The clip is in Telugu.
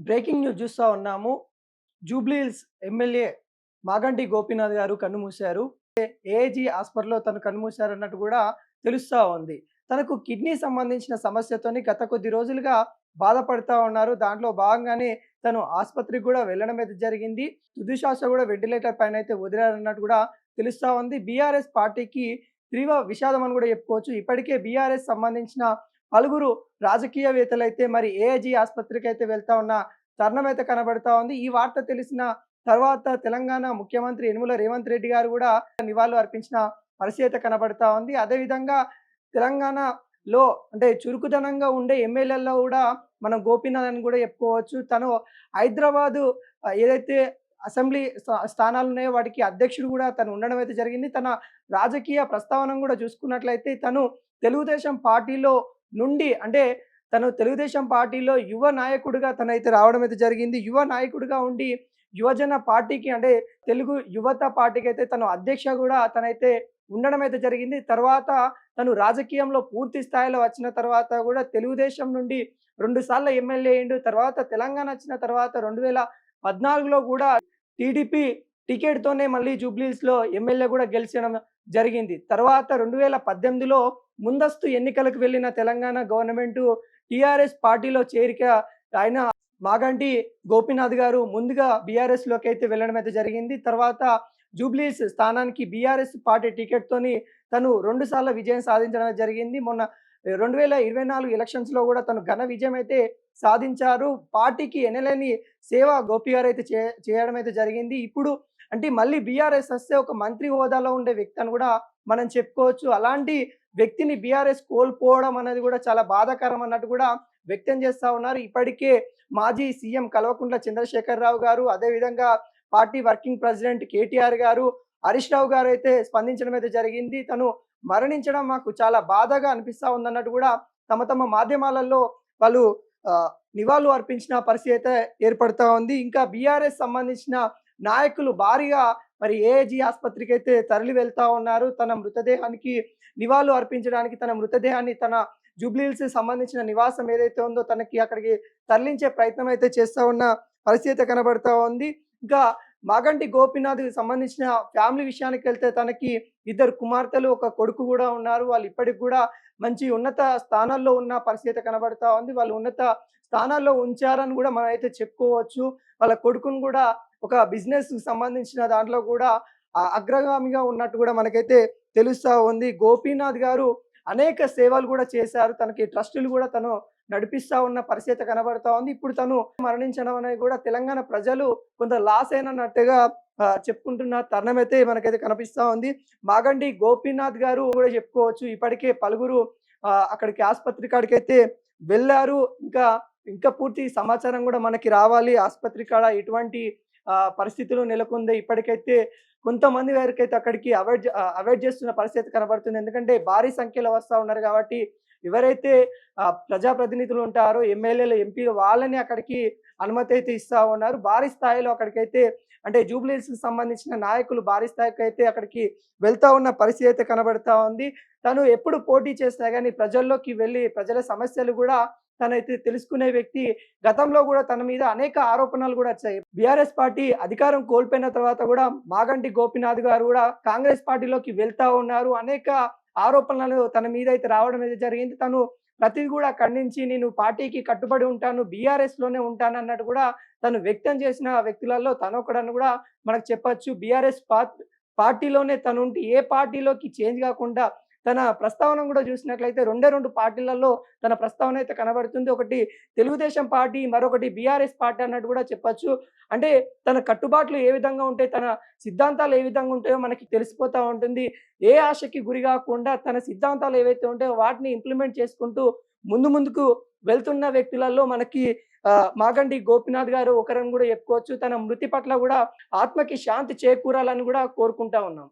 బ్రేకింగ్ న్యూస్ చూస్తా ఉన్నాము. జూబ్లీహిల్స్ ఎమ్మెల్యే మాగంటి గోపీనాథ్ గారు కన్నుమూశారు. ఏఐజీ హాస్పిటల్‌లో తను కన్నుమూశారన్నట్టు కూడా తెలుస్తా ఉంది. తనకు కిడ్నీ సంబంధించిన సమస్యతోని గత కొద్ది రోజులుగా బాధపడతా ఉన్నారు. దాంట్లో భాగంగానే తను ఆస్పత్రికి కూడా వెళ్ళడం అయితే జరిగింది. తుది శ్వాస కూడా వెంటిలేటర్ పైనైతే వదిలారన్నట్టు కూడా తెలుస్తా ఉంది. బీఆర్ఎస్ పార్టీకి తీవ్ర విషాదం అని కూడా చెప్పుకోవచ్చు. ఇప్పటికే బీఆర్ఎస్ సంబంధించిన పలువురు రాజకీయవేత్తలైతే మరి ఏఐజీ ఆస్పత్రికైతే వెళ్తా ఉన్న తరుణమైతే కనబడతా ఉంది. ఈ వార్త తెలిసిన తర్వాత తెలంగాణ ముఖ్యమంత్రి యనుమల రేవంత్ రెడ్డి గారు కూడా నివాళులు అర్పించిన పరిస్థితి అయితే కనబడతా ఉంది. అదేవిధంగా తెలంగాణలో అంటే చురుకుదనంగా ఉండే ఎమ్మెల్యేల్లో కూడా మనం గోపీనాథ్ అని కూడా చెప్పుకోవచ్చు. తను హైదరాబాదు ఏదైతే అసెంబ్లీ స్థానాలున్నాయో వాటికి అధ్యక్షుడు కూడా తను ఉండడం అయితే జరిగింది. తన రాజకీయ ప్రస్తావన కూడా చూసుకున్నట్లయితే తను తెలుగుదేశం పార్టీలో నుండి అంటే తను తెలుగుదేశం పార్టీలో యువ నాయకుడిగా తనైతే రావడం అయితే జరిగింది. యువ నాయకుడిగా ఉండి యువజన పార్టీకి అంటే తెలుగు యువత పార్టీకి అయితే తను అధ్యక్ష కూడా తనైతే ఉండడం అయితే జరిగింది. తర్వాత తను రాజకీయంలో పూర్తి స్థాయిలో వచ్చిన తర్వాత కూడా తెలుగుదేశం నుండి 2 సార్లు ఎమ్మెల్యే అయ్యిండు. తర్వాత తెలంగాణ వచ్చిన తర్వాత 2014లో కూడా టీడీపీ టికెట్‌తోనే మళ్ళీ జూబ్లీహిల్స్‌లో ఎమ్మెల్యే కూడా గెలిచడం జరిగింది. తర్వాత 2018లో ముందస్తు ఎన్నికలకు వెళ్ళిన తెలంగాణ గవర్నమెంటు టీఆర్ఎస్ పార్టీలో చేరిక ఆయన మాగంటి గోపీనాథ్ గారు ముందుగా బీఆర్ఎస్‌లోకి అయితే వెళ్ళడం అయితే జరిగింది. తర్వాత జూబ్లీహిల్స్ స్థానానికి బీఆర్ఎస్ పార్టీ టికెట్‌తోని తను 2 సార్లు విజయం సాధించడం జరిగింది. మొన్న 2024 ఎలక్షన్స్‌లో కూడా తను ఘన విజయం అయితే సాధించారు. పార్టీకి ఎనలేని సేవ గోపి గారైతే చేయడం అయితే జరిగింది. ఇప్పుడు అంటే మళ్ళీ బీఆర్ఎస్ వస్తే ఒక మంత్రి హోదాలో ఉండే వ్యక్తి అని కూడా మనం చెప్పుకోవచ్చు. అలాంటి వ్యక్తిని బీఆర్ఎస్ కోల్పోవడం అనేది కూడా చాలా బాధాకరం అన్నట్టు కూడా వ్యక్తం చేస్తా ఉన్నారు. ఇప్పటికే మాజీ సీఎం కల్వకుంట్ల చంద్రశేఖరరావు గారు, అదేవిధంగా పార్టీ వర్కింగ్ ప్రెసిడెంట్ కేటీఆర్ గారు, హరీష్ రావు గారు అయితే స్పందించడం అయితే జరిగింది. తను మరణించడం మాకు చాలా బాధగా అనిపిస్తా ఉందన్నట్టు కూడా తమ తమ మాధ్యమాలలో వాళ్ళు నివాళులు అర్పించిన పరిస్థితి అయితే ఏర్పడతా ఉంది. ఇంకా బీఆర్ఎస్ సంబంధించిన నాయకులు భారీగా మరి ఏఐజీ ఆస్పత్రికి అయితే తరలి వెళ్తా ఉన్నారు. తన మృతదేహానికి నివాళులు అర్పించడానికి తన మృతదేహాన్ని తన జూబ్లీహిల్స్ సంబంధించిన నివాసం ఏదైతే ఉందో తనకి అక్కడికి తరలించే ప్రయత్నం అయితే చేస్తా ఉన్న పరిస్థితి కనబడతా ఉంది. ఇంకా మాగంటి గోపీనాథ్‌కి సంబంధించిన ఫ్యామిలీ విషయానికి వెళ్తే తనకి 2 కుమార్తెలు, 1 కొడుకు కూడా ఉన్నారు. వాళ్ళు ఇప్పటికి కూడా మంచి ఉన్నత స్థానాల్లో ఉన్న పరిస్థితి కనబడతా ఉంది. వాళ్ళు ఉన్నత స్థానాల్లో ఉంచారని కూడా మనమైతే చెప్పుకోవచ్చు. వాళ్ళ కొడుకుని కూడా ఒక బిజినెస్‌కి సంబంధించిన దాంట్లో కూడా అగ్రగామిగా ఉన్నట్టు కూడా మనకైతే తెలుస్తా ఉంది. గోపీనాథ్ గారు అనేక సేవలు కూడా చేశారు. తనకి ట్రస్టులు కూడా తను నడిపిస్తా ఉన్న పరిస్థితి కనబడతా ఉంది. ఇప్పుడు తను మరణించడం అనేది కూడా తెలంగాణ ప్రజలు కొంత లాస్ అయినట్టుగా చెప్పుకుంటున్న తరుణమైతే మనకైతే కనిపిస్తా ఉంది. మాగంటి గోపీనాథ్ గారు కూడా చెప్పుకోవచ్చు. ఇప్పటికే పలువురు అక్కడికి ఆస్పత్రి కాడికైతే వెళ్లారు. ఇంకా పూర్తి సమాచారం కూడా మనకి రావాలి. ఆస్పత్రి కాడ ఎటువంటి పరిస్థితులు నెలకొంది. ఇప్పటికైతే కొంతమంది వరకైతే అక్కడికి అవాయిడ్ చేస్తున్న పరిస్థితి కనబడుతుంది. ఎందుకంటే భారీ సంఖ్యలో వస్తా ఉన్నారు కాబట్టి ఎవరైతే ప్రజాప్రతినిధులు ఉంటారో ఎమ్మెల్యేలు, ఎంపీలు వాళ్ళని అక్కడికి అనుమతి అయితే ఇస్తా ఉన్నారు. భారీ స్థాయిలో అక్కడికైతే అంటే జూబ్లీహిల్స్‌కి సంబంధించిన నాయకులు భారీ స్థాయికి అయితే అక్కడికి వెళ్తా ఉన్న పరిస్థితి అయితే కనబడతా ఉంది. తను ఎప్పుడు పోటీ చేసినా గానీ ప్రజల్లోకి వెళ్ళి ప్రజల సమస్యలు కూడా తనైతే తెలుసుకునే వ్యక్తి. గతంలో కూడా తన మీద అనేక ఆరోపణలు కూడా వచ్చాయి. బీఆర్ఎస్ పార్టీ అధికారం కోల్పోయిన తర్వాత కూడా మాగంటి గోపీనాథ్ గారు కూడా కాంగ్రెస్ పార్టీలోకి వెళ్తా ఉన్నారు. అనేక ఆరోపణలు తన మీద అయితే రావడం అయితే జరిగింది. తను ప్రతిది కూడా ఖండించి నేను పార్టీకి కట్టుబడి ఉంటాను, బీఆర్ఎస్‌లోనే ఉంటాను అన్నట్టు కూడా తను వ్యక్తం చేసిన వ్యక్తులలో తనొకడని కూడా మనకు చెప్పొచ్చు. బీఆర్ఎస్ పార్టీలోనే తనుండి ఏ పార్టీలోకి చేంజ్ కాకుండా తన ప్రస్తావన కూడా చూసినట్లయితే 2 పార్టీలలో తన ప్రస్తావన అయితే కనబడుతుంది. ఒకటి తెలుగుదేశం పార్టీ, మరొకటి బీఆర్ఎస్ పార్టీ అన్నట్టు కూడా చెప్పొచ్చు. అంటే తన కట్టుబాట్లు ఏ విధంగా ఉంటాయి, తన సిద్ధాంతాలు ఏ విధంగా ఉంటాయో మనకి తెలిసిపోతా ఉంటుంది. ఏ ఆశకి గురి కాకుండా తన సిద్ధాంతాలు ఏవైతే ఉంటాయో వాటిని ఇంప్లిమెంట్ చేసుకుంటూ ముందుకు వెళ్తున్న వ్యక్తులలో మనకి మాగంటి గోపీనాథ్ గారు ఒకరని కూడా చెప్పుకోవచ్చు. తన మృతి పట్ల కూడా ఆత్మకి శాంతి చేకూరాలని కూడా కోరుకుంటా ఉన్నాం.